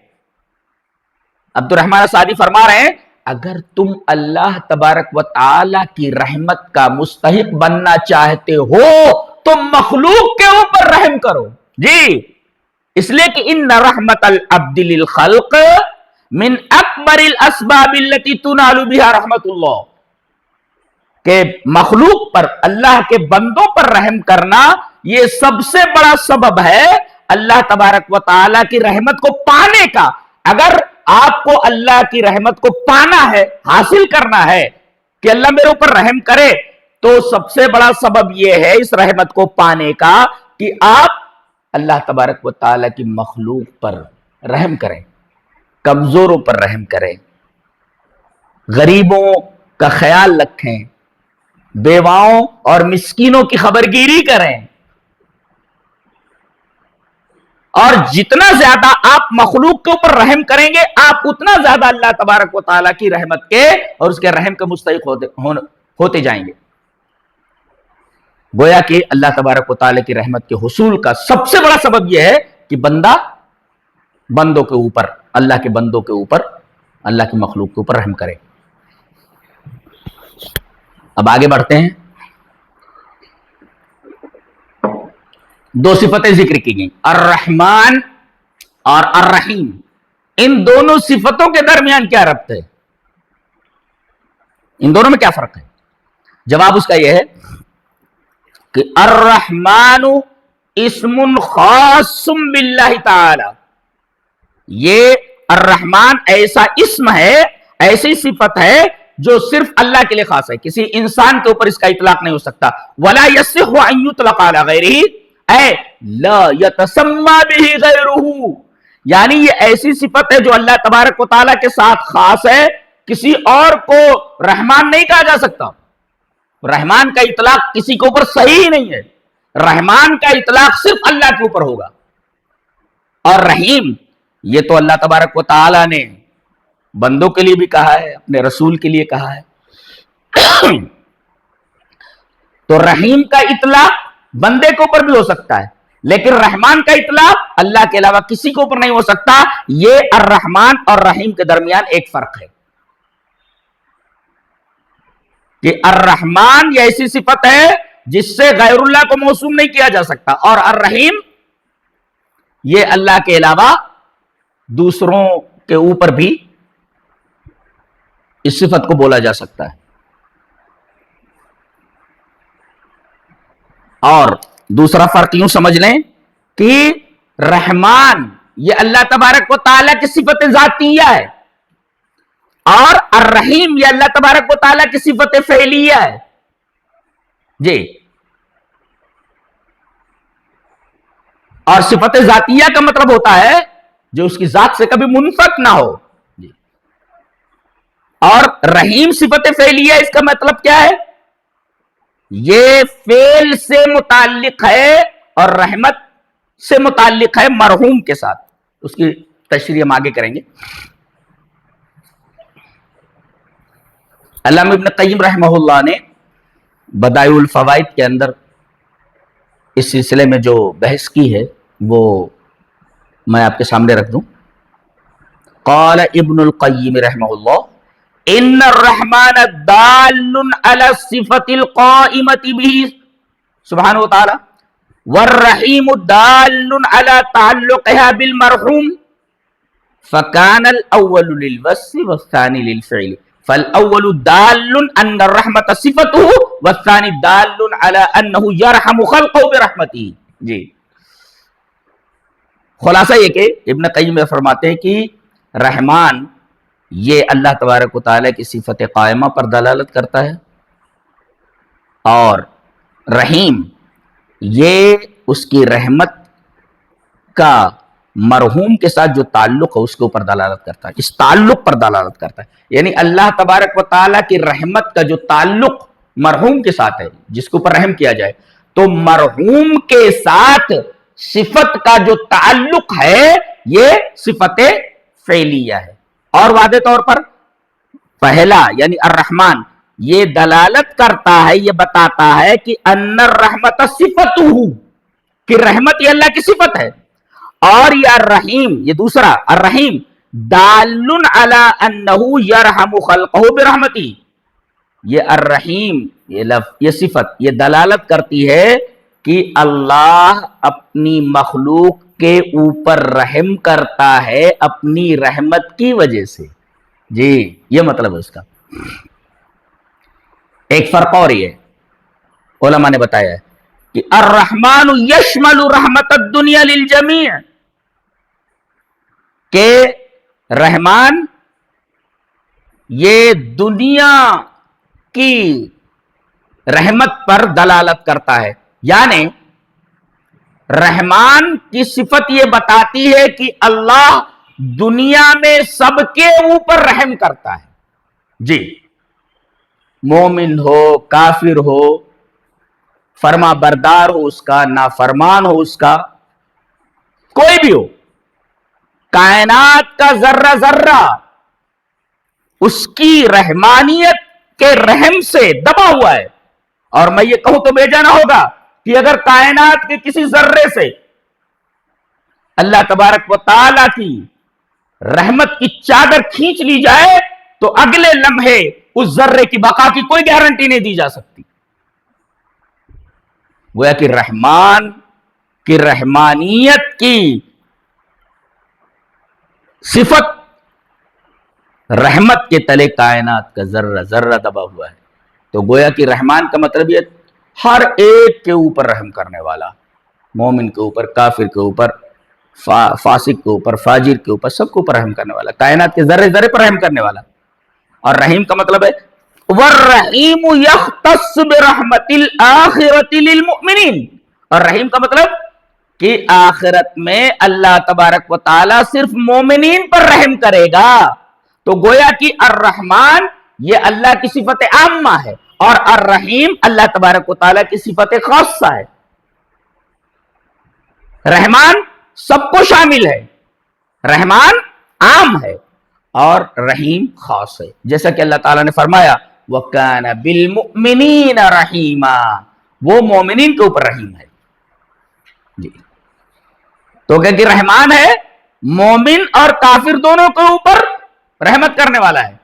عبد الرحمن سعدی فرما رہے ہیں اگر تم اللہ تبارک و تعالی کی رحمت کا مستحق بننا چاہتے ہو تو مخلوق کے اوپر رحم کرو. جی اس لیے کہ ان رحمت العبد للخلق من اکبر الاسباب التي تنال بها رحمت اللہ, کہ مخلوق پر اللہ کے بندوں پر رحم کرنا یہ سب سے بڑا سبب ہے اللہ تبارک و تعالی کی رحمت کو پانے کا. اگر آپ کو اللہ کی رحمت کو پانا ہے, حاصل کرنا ہے کہ اللہ میرے اوپر رحم کرے, تو سب سے بڑا سبب یہ ہے اس رحمت کو پانے کا کہ آپ اللہ تبارک و تعالی کی مخلوق پر رحم کریں, کمزوروں پر رحم کریں, غریبوں کا خیال رکھیں, بیواؤں اور مسکینوں کی خبرگیری کریں. اور جتنا زیادہ آپ مخلوق کے اوپر رحم کریں گے آپ اتنا زیادہ اللہ تبارک و تعالیٰ کی رحمت کے اور اس کے رحم کے مستحق ہوتے جائیں گے. گویا کہ اللہ تبارک و تعالیٰ کی رحمت کے حصول کا سب سے بڑا سبب یہ ہے کہ بندہ بندوں کے اوپر, اللہ کے بندوں کے اوپر, اللہ کی مخلوق کے اوپر رحم کرے. اب آگے بڑھتے ہیں. دو صفتیں ذکر کی گئیں, الرحمن اور الرحیم. ان دونوں صفتوں کے درمیان کیا ربط ہے؟ ان دونوں میں کیا فرق ہے؟ جواب اس کا یہ ہے کہ الرحمن اسم خاص باللہ تعالی. یہ الرحمن ایسا اسم ہے, ایسی صفت ہے جو صرف اللہ کے لیے خاص ہے, کسی انسان کے اوپر اس کا اطلاق نہیں ہو سکتا. ولا يصح ان يطلق على غیرہ اے لا یتسمى به غیرہ, یعنی یہ ایسی صفت ہے جو اللہ تبارک و تعالیٰ کے ساتھ خاص ہے, کسی اور کو رحمان نہیں کہا جا سکتا. رحمان کا اطلاق کسی کے اوپر صحیح نہیں ہے, رحمان کا اطلاق صرف اللہ کے اوپر ہوگا. اور رحیم یہ تو اللہ تبارک و تعالیٰ نے بندوں کے لیے بھی کہا ہے, اپنے رسول کے لیے کہا ہے. تو رحیم کا اطلاق بندے کے اوپر بھی ہو سکتا ہے, لیکن رحمان کا اطلاق اللہ کے علاوہ کسی کے اوپر نہیں ہو سکتا. یہ الرحمان اور رحیم کے درمیان ایک فرق ہے کہ الرحمان یہ ایسی صفت ہے جس سے غیر اللہ کو موسوم نہیں کیا جا سکتا, اور الرحیم یہ اللہ کے علاوہ دوسروں کے اوپر بھی اس صفت کو بولا جا سکتا ہے. اور دوسرا فرق یوں سمجھ لیں کہ رحمان یہ اللہ تبارک و تعالیٰ کی صفت ذاتیہ ہے, اور الرحیم یہ اللہ تبارک و تعالیٰ کی صفت فعلیہ ہے. جی, اور صفت ذاتیہ کا مطلب ہوتا ہے جو اس کی ذات سے کبھی منفک نہ ہو. جی, اور رحیم صفت فعلیہ, اس کا مطلب کیا ہے؟ یہ فعل سے متعلق ہے اور رحمت سے متعلق ہے مرحوم کے ساتھ. اس کی تشریح ہم آگے کریں گے. علامہ ابن قیم رحمہ اللہ نے بدائع الفوائد کے اندر اس سلسلے میں جو بحث کی ہے وہ میں آپ کے سامنے رکھ دوں. قال ابن القیم رحمہ اللہ ان الرحمن دال علی الصفۃ القائمۃ به سبحانہ و تعالی والرحیم دال علی تعلقها بالمرحوم فکان الاول للوصف والثانی للفعل فالاول دال ان الرحمۃ صفته والثانی دال علی انه یرحم خلقه برحمته. جی خلاصہ یہ کہ ابن قیم فرماتے ہیں کہ رحمان یہ اللہ تبارک و تعالیٰ کی صفت قائمہ پر دلالت کرتا ہے، اور رحیم یہ اس کی رحمت کا مرحوم کے ساتھ جو تعلق ہے اس کے اوپر دلالت کرتا ہے، اس تعلق پر دلالت کرتا ہے. یعنی اللہ تبارک و تعالیٰ کی رحمت کا جو تعلق مرحوم کے ساتھ ہے، جس کے اوپر رحم کیا جائے، تو مرحوم کے ساتھ صفت کا جو تعلق ہے یہ صفت فعلیہ ہے. اور واضح طور پر پہلا یعنی الرحمن یہ دلالت کرتا ہے، یہ بتاتا ہے کہ ان الرحمت صفتہ، کہ رحمت یہ اللہ کی صفت ہے. اور یہ الرحیم یہ دوسرا الرحیم دال علی انہ یرحم خلقہ برحمتی، یہ الرحیم یہ صفت یہ دلالت کرتی ہے کہ اللہ اپنی مخلوق کے اوپر رحم کرتا ہے اپنی رحمت کی وجہ سے. جی یہ مطلب ہے اس کا. ایک فرق اور یہ علماء نے بتایا ہے کہ الرحمن یشمل رحمت الدنیا للجمیع، کہ رحمان یہ دنیا کی رحمت پر دلالت کرتا ہے. یعنی رحمان کی صفت یہ بتاتی ہے کہ اللہ دنیا میں سب کے اوپر رحم کرتا ہے. جی مومن ہو، کافر ہو، فرما بردار ہو اس کا، نافرمان ہو اس کا، کوئی بھی ہو، کائنات کا ذرہ ذرہ اس کی رحمانیت کے رحم سے دبا ہوا ہے. اور میں یہ کہوں تو بے جانا ہوگا کہ اگر کائنات کے کسی ذرے سے اللہ تبارک و تعالی کی رحمت کی چادر کھینچ لی جائے تو اگلے لمحے اس ذرے کی بقا کی کوئی گارنٹی نہیں دی جا سکتی. گویا کہ رحمان کی رحمانیت کی صفت رحمت کے تلے کائنات کا ذرہ ذرہ دبا ہوا ہے. تو گویا کہ رحمان کا مطلب یہ ہر ایک کے اوپر رحم کرنے والا، مومن کے اوپر، کافر کے اوپر، فاسق کے اوپر، فاجر کے اوپر، سب کے اوپر رحم کرنے والا، کائنات کے ذرے ذرے پر رحم کرنے والا. اور رحیم کا مطلب ہے والرحیم یختص برحمت الآخرۃ للمؤمنین، اور رحیم کا مطلب کہ آخرت میں اللہ تبارک و تعالی صرف مومنین پر رحم کرے گا. تو گویا کہ الرحمن یہ اللہ کی صفت عامہ ہے اور الرحیم اللہ تبارک و تعالیٰ کی صفت خاصہ ہے. رحمان سب کو شامل ہے، رحمان عام ہے اور رحیم خاص ہے. جیسا کہ اللہ تعالیٰ نے فرمایا وَكَانَ بِالْمُؤْمِنِينَ رَحِيمًا، وہ مومنین کے اوپر رحیم ہے. جی تو کہ رحمان ہے مومن اور کافر دونوں کے اوپر رحمت کرنے والا ہے،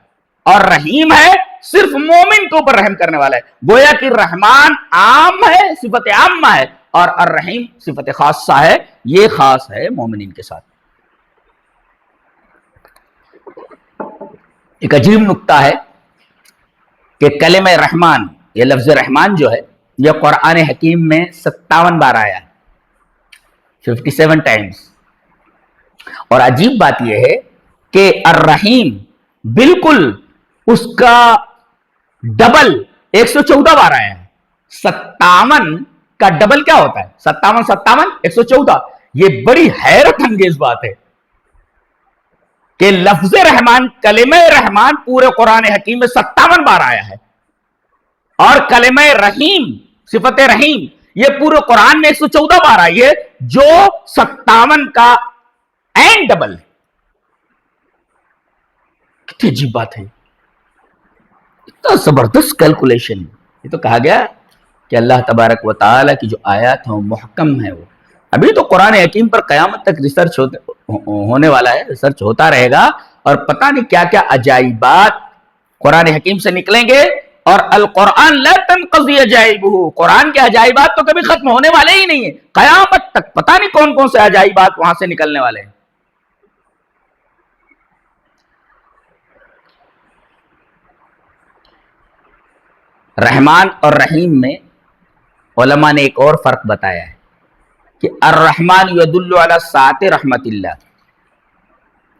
اور رحیم ہے صرف مومن کے اوپر رحم کرنے والا ہے. گویا کہ رحمان عام ہے، صفت عامہ ہے، اور الرحیم صفت خاصہ ہے، یہ خاص ہے مومنین کے ساتھ. ایک عجیب نکتہ ہے کہ کلمہ رحمان، یہ لفظ رحمان جو ہے یہ قرآن حکیم میں 57 بار آیا ہے، 57 ٹائمز. اور عجیب بات یہ ہے کہ الرحیم بالکل اس کا ڈبل 114 بار آیا ہے. 57 کا ڈبل کیا ہوتا ہے؟ 57 114. یہ بڑی حیرت انگیز بات ہے کہ لفظ رحمان، کلمہ رحمان پورے قرآن حکیم میں 57 بار آیا ہے، اور کلمہ رحیم، صفت رحیم، یہ پورے قرآن میں 114 بار آئی ہے، جو 57 کا این ڈبل ہے. کتنی عجیب بات ہے، اتنا زبردست کیلکولیشن. یہ تو کہا گیا کہ اللہ تبارک و تعالیٰ کی جو آیات ہیں وہ محکم ہے. وہ ابھی تو قرآن حکیم پر قیامت تک ریسرچ ہونے والا ہے، ریسرچ ہوتا رہے گا، اور پتہ نہیں کیا کیا عجائبات قرآن حکیم سے نکلیں گے اور القرآن لا تنقضی عجائبہ، قرآن کے عجائبات تو کبھی ختم ہونے والے ہی نہیں ہیں، قیامت تک پتہ نہیں کون کون سے عجائبات وہاں سے نکلنے والے ہیں۔ رحمان اور رحیم میں علماء نے ایک اور فرق بتایا ہے کہ الرحمن یدل علی سعۃ رحمت اللہ،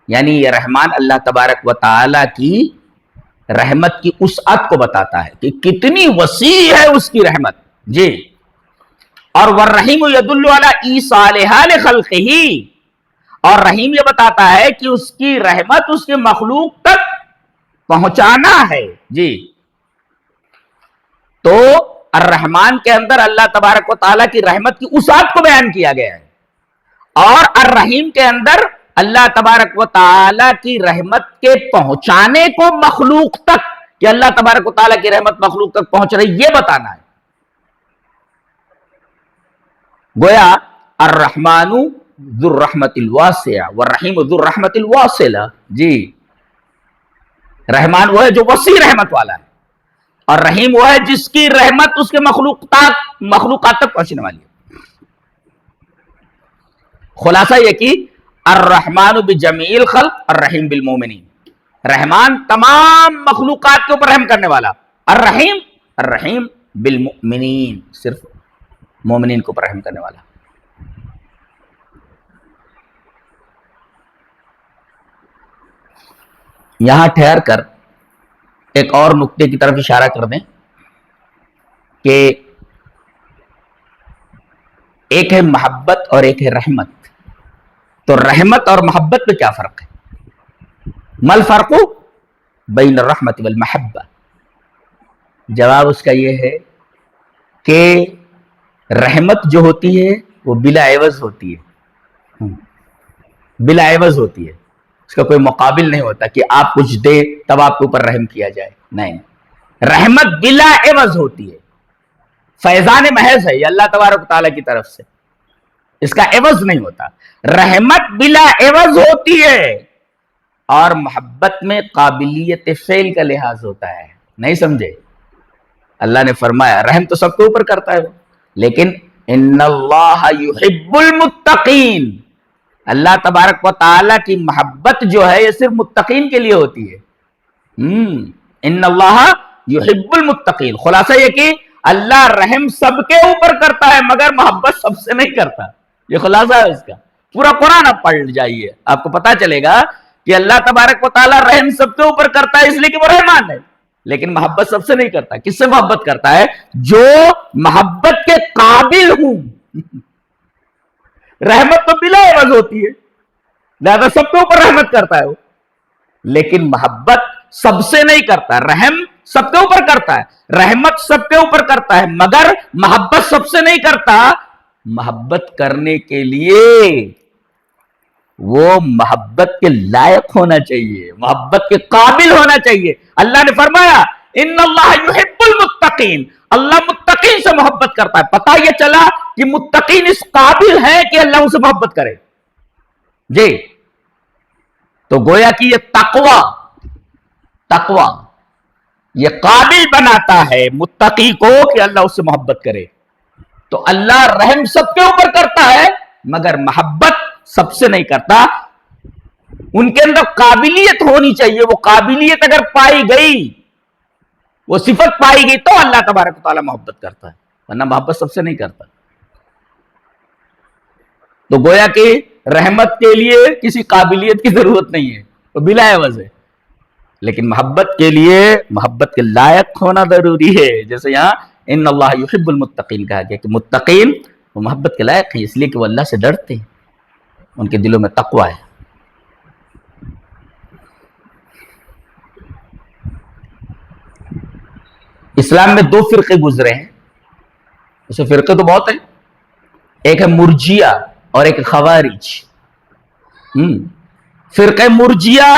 یعنی یہ رحمان اللہ تبارک و تعالی کی رحمت کی وسعت کو بتاتا ہے کہ کتنی وسیع ہے اس کی رحمت جی۔ اور والرحیم یدل علی ایصالھا لخلقہ، اور رحیم یہ بتاتا ہے کہ اس کی رحمت اس کے مخلوق تک پہنچانا ہے جی۔ تو الرحمان کے اندر اللہ تبارک و تعالیٰ کی رحمت کی وسعت کو بیان کیا گیا ہے، اور الرحیم کے اندر اللہ تبارک و تعالیٰ کی رحمت کے پہنچانے کو مخلوق تک، کہ اللہ تبارک و تعالیٰ کی رحمت مخلوق تک پہنچ رہی یہ بتانا ہے۔ گویا الرحمن ذو الرحمت الواسعہ والرحیم ذو الرحمت الواصلہ جی، رحمان وہ ہے جو وسیع رحمت والا ہے، اور رحیم وہ ہے جس کی رحمت اس کے مخلوقات تک پہنچنے والی ہے۔ خلاصہ یہ کہ الرحمن بجمیع الخلق الرحیم بالمومنین، رحمان تمام مخلوقات کے اوپر رحم کرنے والا، الرحیم بالمؤمنین صرف مومنین کے اوپر رحم کرنے والا۔ یہاں ٹھہر کر ایک اور نقطے کی طرف اشارہ کر دیں کہ ایک ہے محبت اور ایک ہے رحمت، تو رحمت اور محبت میں کیا فرق ہے؟ ما الفرق بین الرحمت والمحبہ؟ جواب اس کا یہ ہے کہ رحمت جو ہوتی ہے وہ بلا عوض ہوتی ہے، بلا عوض ہوتی ہے، اس کا کوئی مقابل نہیں ہوتا کہ آپ کچھ دے تب آپ کے اوپر رحم کیا جائے، نہیں، رحمت بلا عوض ہوتی ہے، فیضان محض ہے یہ اللہ تبارک تعالیٰ کی طرف سے، اس کا عوض نہیں ہوتا، رحمت بلا عوض ہوتی ہے۔ اور محبت میں قابلیت فعل کا لحاظ ہوتا ہے، نہیں سمجھے؟ اللہ نے فرمایا رحم تو سب کے اوپر کرتا ہے لیکن ان اللہ یحب المتقین، اللہ تبارک و تعالیٰ کی محبت جو ہے یہ صرف متقین کے لیے ہوتی ہے۔ ان اللہ یحب المتقین، خلاصہ یہ کہ اللہ رحم سب کے اوپر کرتا ہے مگر محبت سب سے نہیں کرتا، یہ خلاصہ ہے اس کا۔ پورا قرآن آپ پڑھ جائیے، آپ کو پتا چلے گا کہ اللہ تبارک و تعالیٰ رحم سب کے اوپر کرتا ہے اس لیے کہ وہ رحمان ہے، لیکن محبت سب سے نہیں کرتا۔ کس سے محبت کرتا ہے؟ جو محبت کے قابل ہوں۔ رحمت تو بلا عوض ہوتی ہے، لہذا سب کے اوپر رحمت کرتا ہے وہ، لیکن محبت سب سے نہیں کرتا۔ رحم سب کے اوپر کرتا ہے، رحمت سب کے اوپر کرتا ہے مگر محبت سب سے نہیں کرتا۔ محبت کرنے کے لیے وہ محبت کے لائق ہونا چاہیے، محبت کے قابل ہونا چاہیے۔ اللہ نے فرمایا ان اللہ یحب المتقین، اللہ متقین سے محبت کرتا ہے۔ پتہ یہ چلا کہ متقین اس قابل ہے کہ اللہ ان سے محبت کرے جی۔ تو گویا کہ یہ تقوی یہ قابل بناتا ہے متقی کو کہ اللہ اس سے محبت کرے۔ تو اللہ رحم سب کے اوپر کرتا ہے مگر محبت سب سے نہیں کرتا۔ ان کے اندر قابلیت ہونی چاہیے، وہ قابلیت اگر پائی گئی، وہ صفت پائی گئی تو اللہ تبارک و تعالیٰ محبت کرتا ہے، ورنہ محبت سب سے نہیں کرتا۔ تو گویا کہ رحمت کے لیے کسی قابلیت کی ضرورت نہیں ہے، وہ بلا عوض ہے، لیکن محبت کے لیے محبت کے لائق ہونا ضروری ہے۔ جیسے یہاں ان اللہ یحب المتقین کہا گیا کہ متقین وہ محبت کے لائق ہیں اس لیے کہ وہ اللہ سے ڈرتے ہیں، ان کے دلوں میں تقوی ہے۔ اسلام میں دو فرقے گزرے ہیں، اسے فرقے تو بہت ہیں، ایک ہے مرجیہ اور ایک خوارج۔ فرقہ مرجیہ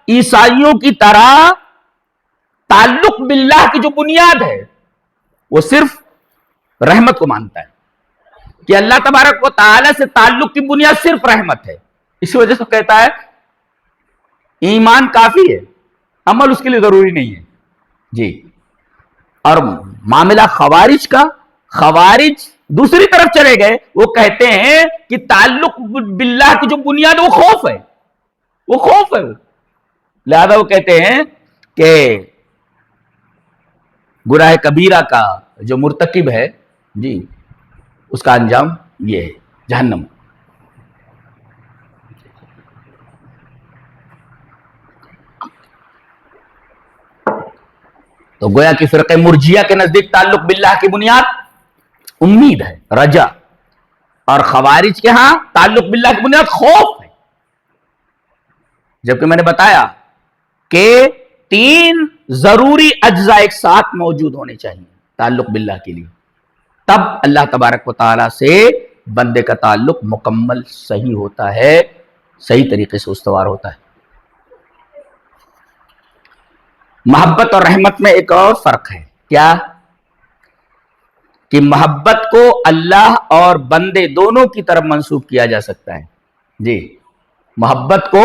عیسائیوں کی طرح تعلق باللہ کی جو بنیاد ہے وہ صرف رحمت کو مانتا ہے کہ اللہ تبارک و تعالی سے تعلق کی بنیاد صرف رحمت ہے، اسی وجہ سے کہتا ہے ایمان کافی ہے، عمل اس کے لیے ضروری نہیں ہے۔ جی. اور معاملہ خوارج کا، خوارج دوسری طرف چلے گئے، وہ کہتے ہیں کہ تعلق باللہ کی جو بنیاد وہ خوف ہے، وہ خوف ہے. لہذا وہ کہتے ہیں کہ گناہ کبیرہ کا جو مرتکب ہے جی اس کا انجام یہ ہے جہنم. تو گویا کہ فرقہ مرجیہ کے نزدیک تعلق باللہ کی بنیاد امید ہے، رجا، اور خوارج کے ہاں تعلق باللہ کی بنیاد خوف ہے. جبکہ میں نے بتایا کہ 3 ضروری اجزاء ایک ساتھ موجود ہونے چاہیے تعلق باللہ کے لیے، تب اللہ تبارک و تعالی سے بندے کا تعلق مکمل صحیح ہوتا ہے، صحیح طریقے سے استوار ہوتا ہے. محبت اور رحمت میں ایک اور فرق ہے. کیا؟ کہ محبت کو اللہ اور بندے دونوں کی طرف منسوب کیا جا سکتا ہے. جی، محبت کو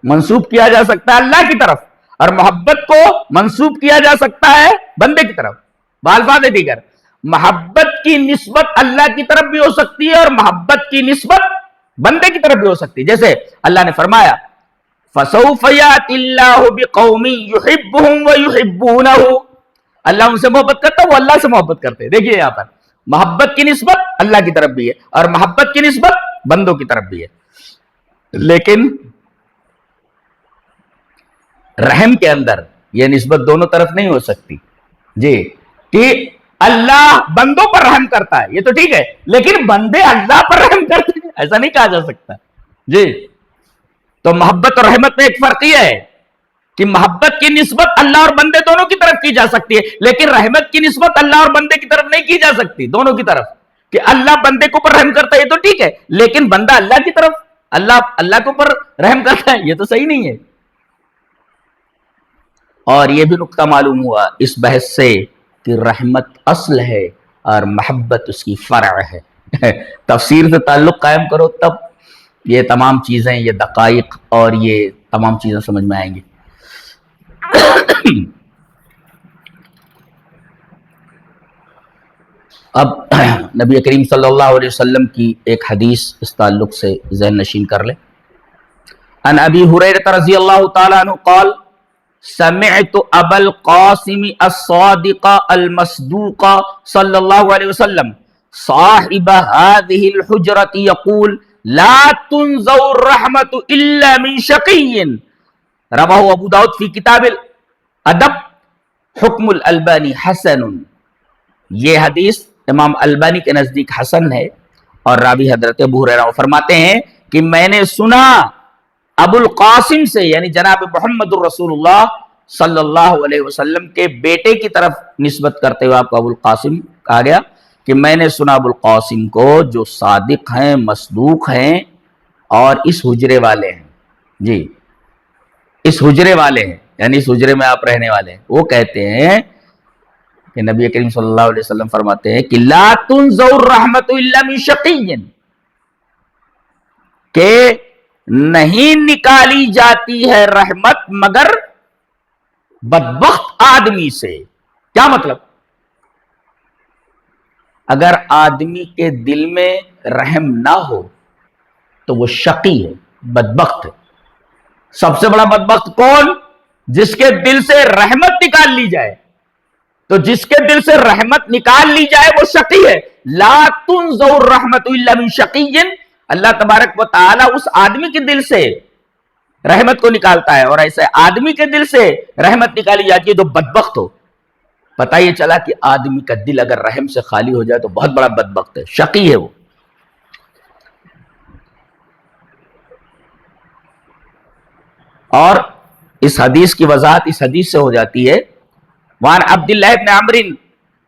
منسوب کیا جا سکتا ہے اللہ کی طرف، اور محبت کو منسوب کیا جا سکتا ہے بندے کی طرف. بالفاظ دیگر محبت کی نسبت اللہ کی طرف بھی ہو سکتی ہے اور محبت کی نسبت بندے کی طرف بھی ہو سکتی ہے. جیسے اللہ نے فرمایا فَسَوْفَ يَأْتِ اللَّهُ بِقَوْمٍ يُحِبُّهُمْ وَيُحِبُّونَهُ. اللہ ان سے محبت کرتا ہے، وہ اللہ سے محبت کرتے ہیں. دیکھیے یہاں پر محبت کی نسبت اللہ کی طرف بھی ہے اور محبت کی نسبت بندوں کی طرف بھی ہے. لیکن رحم کے اندر یہ نسبت دونوں طرف نہیں ہو سکتی. جی، کہ اللہ بندوں پر رحم کرتا ہے یہ تو ٹھیک ہے، لیکن بندے اللہ پر رحم کرتے ہیں ایسا نہیں کہا جا سکتا. جی، تو محبت اور رحمت میں ایک فرق یہ ہے کہ محبت کی نسبت اللہ اور بندے دونوں کی طرف کی جا سکتی ہے، لیکن رحمت کی نسبت اللہ اور بندے کی طرف نہیں کی جا سکتی، دونوں کی طرف. کہ اللہ بندے کے اوپر رحم کرتا ہے یہ تو ٹھیک ہے، لیکن بندہ اللہ کی طرف، اللہ کے اوپر رحم کرتا ہے یہ تو صحیح نہیں ہے. اور یہ بھی نقطہ معلوم ہوا اس بحث سے کہ رحمت اصل ہے اور محبت اس کی فرع ہے. تفسیر سے تعلق قائم کرو تب یہ تمام چیزیں، یہ دقائق اور یہ تمام چیزیں سمجھ میں آئیں گی. اب نبی کریم صلی اللہ علیہ وسلم کی ایک حدیث اس تعلق سے ذہن نشین کر لیں. ان ابی ہریرہ رضی اللہ تعالی عنہ قال سمعت ابا القاسم الصادق المصدوق صلی اللہ علیہ وسلم صاحب هذه الحجرة يقول لا تنزع الرحمة الا من شقي. رواه ابو داود فی کتاب الادب، حکم الالبانی حسن. یہ حدیث امام البانی کے نزدیک حسن ہے، اور راوی حضرت ابو ہریرہ فرماتے ہیں کہ میں نے سنا ابو القاسم سے، یعنی جناب محمد الرسول اللہ صلی اللہ علیہ وسلم کے بیٹے کی طرف نسبت کرتے ہوئے آپ کو ابو القاسم کہا گیا، کہ میں نے سنا ابو القاسم کو جو صادق ہیں، مصدوق ہیں اور اس حجرے والے ہیں. جی، اس حجرے والے ہیں یعنی اس حجرے میں آپ رہنے والے ہیں. وہ کہتے ہیں کہ نبی کریم صلی اللہ علیہ وسلم فرماتے ہیں کہ لا تنزع الرحمت الا من شقی، کہ نہیں نکالی جاتی ہے رحمت مگر بدبخت آدمی سے. کیا مطلب؟ اگر آدمی کے دل میں رحم نہ ہو تو وہ شقی ہے، بدبخت ہے. سب سے بڑا بدبخت کون؟ جس کے دل سے رحمت نکال لی جائے. تو جس کے دل سے رحمت نکال لی جائے وہ شقی ہے. لا تنزع الرحمت الا من شقی، اللہ تبارک و تعالی اس آدمی کے دل سے رحمت کو نکالتا ہے، اور ایسے آدمی کے دل سے رحمت نکالی جاتی ہے جو بدبخت ہو. پتہ یہ چلا کہ آدمی کا دل اگر رحم سے خالی ہو جائے تو بہت بڑا بدبخت ہے، شقی ہے وہ. اور اس حدیث کی وضاحت اس حدیث سے ہو جاتی ہے. وعن عبداللہ بن عمرو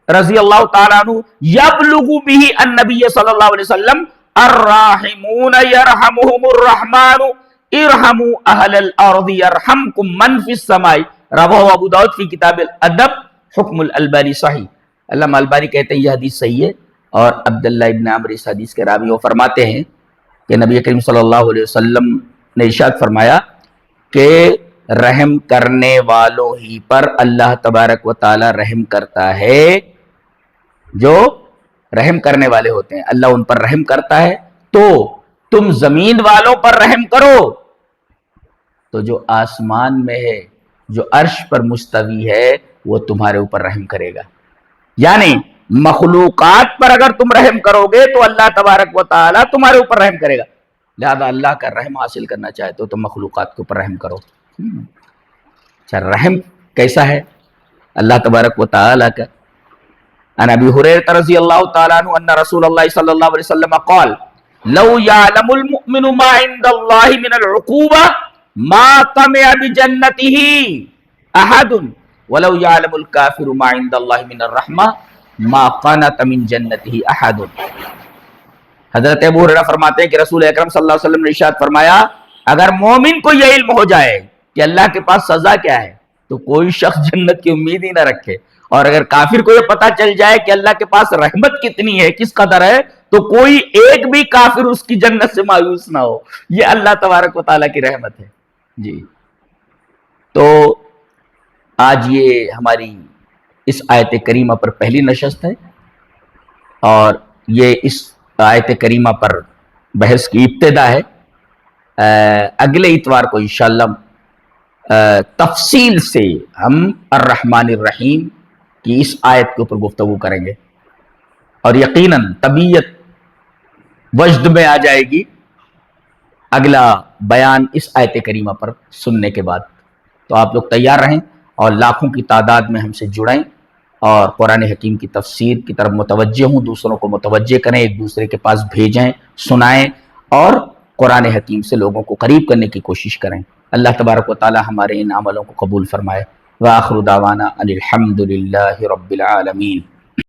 رضی اللہ تعالیٰ عنہ یبلغ به النبی صلی اللہ علیہ وسلم الراحمون یرحمهم الرحمن ارحموا اہل الارض یرحمکم من فی السماء. رواه ابو داود فی کتاب الادب، حکم الالبانی صحیح. علامہ البانی کہتے ہیں یہ حدیث صحیح ہے، اور عبداللہ ابن عمرو اس حدیث کے راوی وہ فرماتے ہیں کہ نبی کریم صلی اللہ علیہ وسلم نے ارشاد فرمایا کہ رحم کرنے والوں ہی پر اللہ تبارک و تعالی رحم کرتا ہے، جو رحم کرنے والے ہوتے ہیں اللہ ان پر رحم کرتا ہے۔ تو تم زمین والوں پر رحم کرو تو جو آسمان میں ہے، جو عرش پر مستوی ہے، وہ تمہارے اوپر رحم کرے گا۔ یعنی مخلوقات پر اگر تم رحم کرو گے تو اللہ تبارک و تعالی تمہارے اوپر رحم کرے گا، لہذا اللہ کا رحم حاصل کرنا چاہتے ہو تو مخلوقات کے اوپر رحم کرو۔ اچھا، رحم کیسا ہے اللہ تبارک و تعالی کا؟ عن ابی ہریرہ رضی اللہ تعالی عنہ ان رسول اللہ صلی اللہ علیہ وسلم قال لو يعلم المؤمن ما عند الله من العقوبة ما طمع بجنته احد ولو يعلم الكافر ما عند الله من الرحمة ما قنط من جنته احد۔ حضرت ابو ہریرہ فرماتے ہیں کہ رسول اکرم صلی اللہ علیہ وسلم نے ارشاد فرمایا، اگر مومن کو یہ علم ہو جائے کہ اللہ کے پاس سزا کیا ہے تو کوئی شخص جنت کی امید ہی نہ رکھے، اور اگر کافر کو یہ پتا چل جائے کہ اللہ کے پاس رحمت کتنی ہے، کس قدر ہے، تو کوئی ایک بھی کافر اس کی جنت سے مایوس نہ ہو۔ یہ اللہ تبارک و تعالیٰ کی رحمت ہے۔ جی، تو آج یہ ہماری اس آیت کریمہ پر پہلی نشست ہے، اور یہ اس آیت کریمہ پر بحث کی ابتدا ہے۔ اگلے اتوار کو انشاءاللہ تفصیل سے ہم الرحمن الرحیم کی اس آیت کے اوپر گفتگو کریں گے، اور یقیناً طبیعت وجد میں آ جائے گی اگلا بیان اس آیت کریمہ پر سننے کے بعد۔ تو آپ لوگ تیار رہیں اور لاکھوں کی تعداد میں ہم سے جڑیں، اور قرآن حکیم کی تفسیر کی طرف متوجہ ہوں، دوسروں کو متوجہ کریں، ایک دوسرے کے پاس بھیجیں، سنائیں، اور قرآن حکیم سے لوگوں کو قریب کرنے کی کوشش کریں۔ اللہ تبارک و تعالی ہمارے ان عملوں کو قبول فرمائے۔ وآخر دعوانا ان الحمد للہ رب العالمین۔